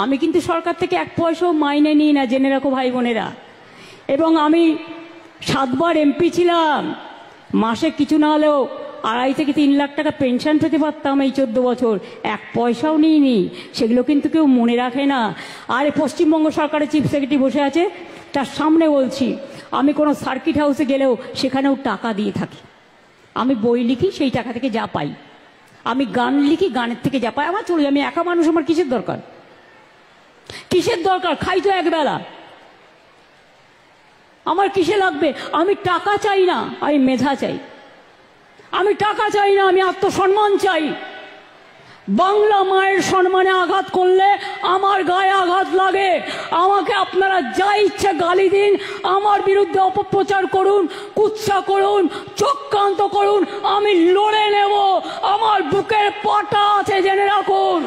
আমি কিন্তু সরকার থেকে 1 পয়সাও মাইনে নিই না, জেনে রাখো ভাই বোনেরা। এবং আমি 7 বার এমপি ছিলাম, মাসে কিছু না হলেও 2.5 থেকে 3 লাখ টাকা পেনশন পেতে পারতাম এই 14 বছর, 1 পয়সাও নিইনি। সেগুলো কিন্তু কেউ মনে রাখে না। আর পশ্চিমবঙ্গ সরকারের চিফ সেক্রেটারি বসে আছে, তার সামনে বলছি, আমি কোনো সার্কিট হাউসে গেলেও সেখানেও টাকা দিয়ে থাকি। আমি বই লিখি, সেই টাকা থেকে যা পাই। আমি গান লিখি, গানের থেকে যা পাই আমার চলে। আমি একা মানুষ, আমার কিসের দরকার? কিসের দরকার? খাই তো একবেলা, আমার কিসে লাগবে? আমি টাকা চাই না, আমি মেধা চাই। আমি টাকা চাই না, আমি আত্মসম্মান চাই। বাংলা মায়ের সম্মানে আঘাত করলে আমার গায়ে আঘাত লাগে। আমাকে আপনারা যা ইচ্ছে গালি দিন, আমার বিরুদ্ধে অপপ্রচার করুন, কুৎসা করুন, চক্রান্ত করুন, আমি লড়ে নেব। আমার বুকের পাটা আছে, জেনে রাখুন।